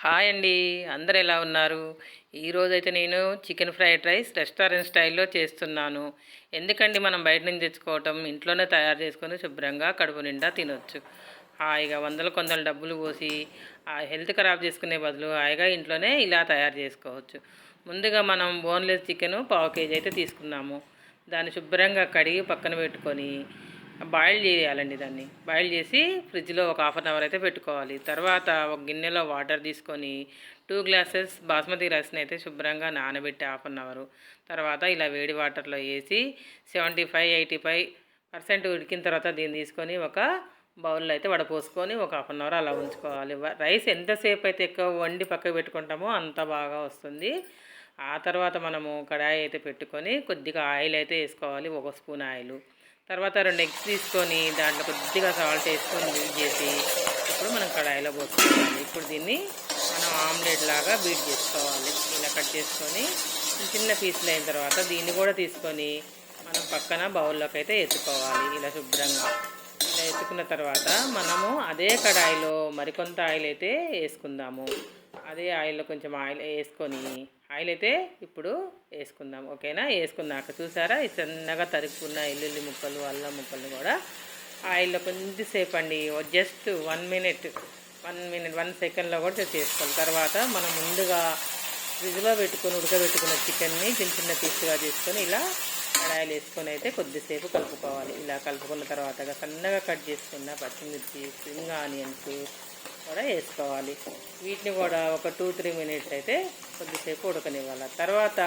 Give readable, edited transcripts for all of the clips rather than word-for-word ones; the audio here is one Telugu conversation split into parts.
హాయ్ అండి, అందరు ఎలా ఉన్నారు? ఈరోజైతే నేను చికెన్ ఫ్రైడ్ రైస్ రెస్టారెంట్ స్టైల్లో చేస్తున్నాను. ఎందుకండి మనం బయట నుంచి తెచ్చుకోవటం, ఇంట్లోనే తయారు చేసుకొని శుభ్రంగా కడుపు నిండా తినొచ్చు. హాయిగా వందల కొందల డబ్బులు పోసి ఆ హెల్త్ ఖరాబ్ చేసుకునే బదులు హాయిగా ఇంట్లోనే ఇలా తయారు చేసుకోవచ్చు. ముందుగా మనం బోన్లెస్ చికెను పావు కేజీ అయితే తీసుకున్నాము. దాన్ని శుభ్రంగా కడిగి పక్కన పెట్టుకొని బాయిల్ చేయాలండి. దాన్ని బాయిల్ చేసి ఫ్రిడ్జ్లో ఒక హాఫ్ అన్ అవర్ అయితే పెట్టుకోవాలి. తర్వాత ఒక గిన్నెలో వాటర్ తీసుకొని 2 గ్లాసెస్ బాస్మతి రైస్ని అయితే శుభ్రంగా నానబెట్టి హాఫ్ అన్ అవర్ తర్వాత ఇలా వేడి వాటర్లో వేసి 75-85% ఉడికిన తర్వాత దీన్ని తీసుకొని ఒక బౌల్లో అయితే వడపోసుకొని ఒక హాఫ్ అన్ అవర్ అలా ఉంచుకోవాలి. రైస్ ఎంతసేపు అయితే ఎక్కువ వండి పక్కకు పెట్టుకుంటామో అంత బాగా వస్తుంది. ఆ తర్వాత మనము కడాయి అయితే పెట్టుకొని కొద్దిగా ఆయిల్ అయితే వేసుకోవాలి, 1 స్పూన్ ఆయిల్. తర్వాత 2 ఎగ్స్ తీసుకొని దాంట్లో కొద్దిగా సాల్ట్ వేసుకొని బీట్ చేసి ఇప్పుడు మనం కడాయిలో పోసుకోవాలి. ఇప్పుడు దీన్ని మనం ఆమ్లెట్ లాగా బీట్ చేసుకోవాలి. ఇలా కట్ చేసుకొని చిన్న పీసులు అయిన తర్వాత దీన్ని కూడా తీసుకొని మనం పక్కన బౌల్లోకి అయితే ఎత్తుకోవాలి. ఇలా శుభ్రంగా ఇలా ఎత్తుకున్న తర్వాత మనము అదే కడాయిలో మరికొంత ఆయిల్ అయితే వేసుకుందాము. అదే ఆయిల్లో కొంచెం ఆయిల్ వేసుకొని ఆయిల్ అయితే ఇప్పుడు వేసుకుందాం. ఓకేనా? వేసుకున్నాక చూసారా ఈ చిన్నగా తరుక్కున్న ఎల్లుల్లి ముక్కలు, అల్లం ముక్కలు కూడా ఆయిల్లో కొంచెంసేపు అండి, జస్ట్ 1 మినిట్ 1 సెకండ్లో కూడా చేసుకోవాలి. తర్వాత మనం ముందుగా ఫ్రిడ్జ్లో పెట్టుకొని ఉడకబెట్టుకున్న చికెన్ని చిన్న చిన్న పీసుగా తీసుకొని ఇలా కడాయిలు వేసుకొని అయితే కొద్దిసేపు కలుపుకోవాలి. ఇలా కలుపుకున్న తర్వాత సన్నగా కట్ చేసుకున్న పచ్చిమిర్చి, స్ప్రింగ్ ఆనియన్స్ కూడా వేసుకోవాలి. వీటిని కూడా ఒక 2-3 మినిట్స్ అయితే కొద్దిసేపు ఉడకనివ్వాలి. తర్వాత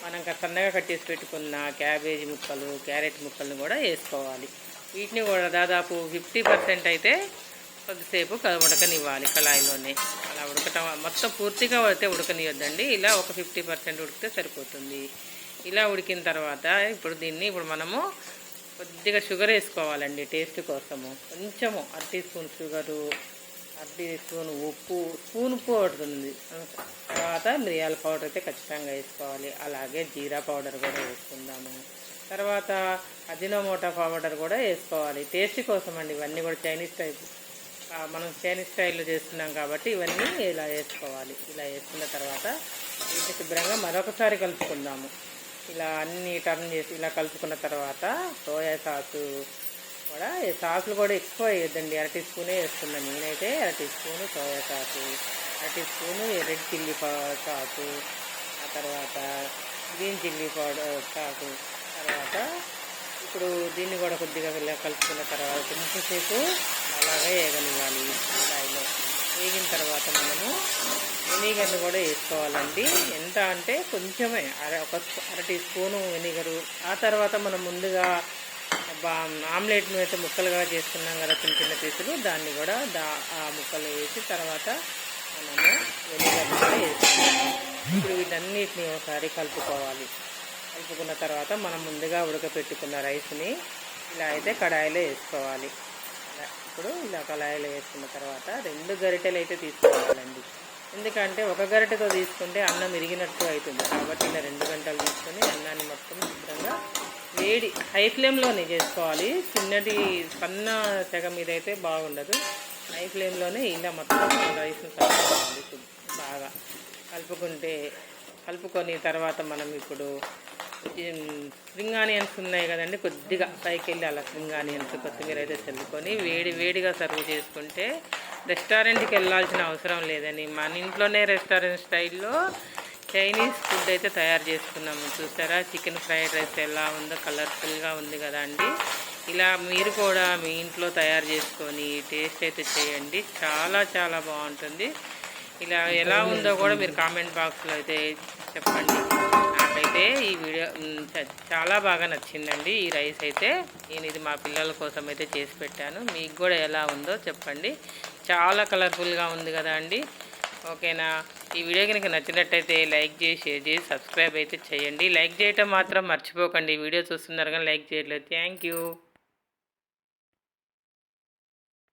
మనం సన్నగా కట్ చేసి పెట్టుకున్న క్యాబేజీ ముక్కలు, క్యారెట్ ముక్కలను కూడా వేసుకోవాలి. వీటిని కూడా దాదాపు 50% అయితే కొద్దిసేపు ఉడకనివ్వాలి కళాయిలోనే. అలా ఉడకటం మొత్తం పూర్తిగా అయితే ఉడకనివ్వద్దండి, ఇలా ఒక 50% ఉడికితే సరిపోతుంది. ఇలా ఉడికిన తర్వాత ఇప్పుడు మనము కొద్దిగా షుగర్ వేసుకోవాలండి టేస్ట్ కోసము. కొంచెము 1 teaspoon sugar, 1 teaspoon ఉప్పు, స్పూన్ ఉప్పు పడుతుంది. తర్వాత మిరియాల పౌడర్ అయితే ఖచ్చితంగా వేసుకోవాలి. అలాగే జీరా పౌడర్ కూడా వేసుకుందాము. తర్వాత అజినోమోటో పౌడర్ కూడా వేసుకోవాలి టేస్ట్ కోసం అండి. ఇవన్నీ కూడా చైనీస్ టైప్, మనం చైనీస్ స్టైల్లో చేస్తున్నాం కాబట్టి ఇవన్నీ ఇలా వేసుకోవాలి. ఇలా వేసుకున్న తర్వాత వీటిని శుభ్రంగా మరొకసారి కలుపుకుందాము. ఇలా అన్నీ టర్న్ చేసి ఇలా కలుపుకున్న తర్వాత సోయా సాసు కూడా, సాసులు కూడా ఎక్కువ వేయద్దండి, 1 టీ స్పూనే వేస్తున్నాను నేనైతే. 1 teaspoon soya sauce, 1 teaspoon red chilli sauce, ఆ తర్వాత గ్రీన్ చిల్లీ పౌడర్ సాసు. తర్వాత ఇప్పుడు దీన్ని కూడా కొద్దిగా కలుపుకున్న తర్వాత కొంచెంసేపు అలాగే వేగనివ్వాలి. కడాయిలో వేగిన తర్వాత మనము వెనిగర్ని కూడా వేసుకోవాలండి. ఎంత అంటే కొంచెమే, 1 టీ స్పూను వెనిగరు. ఆ తర్వాత మనం ముందుగా ఆమ్లెట్ను అయితే ముక్కలుగా చేసుకున్నాం కదా చిన్న చిన్న పీసులు, దాన్ని కూడా ఆ ముక్కలు వేసి తర్వాత మనము వెనిగర్ కూడా వేసుకున్నాము. ఇప్పుడు వీటన్నిటిని ఒకసారి కలుపుకోవాలి. కలుపుకున్న తర్వాత మనం ముందుగా ఉడకపెట్టుకున్న రైస్ని ఇలా అయితే కడాయిలో వేసుకోవాలి. ఇప్పుడు ఇలా కడాయిలో వేసుకున్న తర్వాత 2 గరిటెలు అయితే తీసుకోవాలండి. ఎందుకంటే 1 గరిటెతో తీసుకుంటే అన్నం ఇరిగినట్టు అవుతుంది. కాబట్టి ఇలా 2 గంటలు తీసుకొని అన్నాన్ని మొత్తం శుభ్రంగా వేడి హై ఫ్లేమ్లోనే చేసుకోవాలి. సన్న సెగ మీద అయితే బాగుండదు. హై ఫ్లేమ్లోనే ఇలా మొత్తం రైస్ని కలుపుకోవాలి. బాగా కలుపుకొని తర్వాత మనం ఇప్పుడు స్ప్రింగ్ ఆనియన్స్ ఉన్నాయి కదండి, కొద్దిగా పైకి వెళ్ళి అలా స్ప్రింగ్ ఆనియన్స్, కొత్తిమీర అయితే చల్లుకొని వేడిగా సర్వ్ చేసుకుంటే రెస్టారెంట్కి వెళ్ళాల్సిన అవసరం లేదని మన ఇంట్లోనే రెస్టారెంట్ స్టైల్లో చైనీస్ ఫుడ్ అయితే తయారు చేసుకున్నాము. చూసారా చికెన్ ఫ్రైడ్ రైస్ ఎలా ఉందో, కలర్ఫుల్గా ఉంది కదా అండి. ఇలా మీరు కూడా మీ ఇంట్లో తయారు చేసుకొని టేస్ట్ అయితే చేయండి, చాలా చాలా బాగుంటుంది. ఇలా ఎలా ఉందో కూడా మీరు కామెంట్ బాక్స్లో అయితే చెప్పండి. నాకైతే ఈ వీడియో చాలా బాగా నచ్చిందండి. ఈ రైస్ అయితే నేను ఇది మా పిల్లల కోసం అయితే చేసి పెట్టాను. మీకు కూడా ఎలా ఉందో చెప్పండి. చాలా కలర్ఫుల్గా ఉంది కదా అండి. ఓకేనా? ఈ వీడియో కనుక నచ్చినట్టయితే లైక్ చేసి, షేర్ చేసి, సబ్స్క్రైబ్ అయితే చేయండి. లైక్ చేయటం మాత్రం మర్చిపోకండి. వీడియో చూస్తున్నారు కానీ లైక్ చేయట్లేదు. Thank you.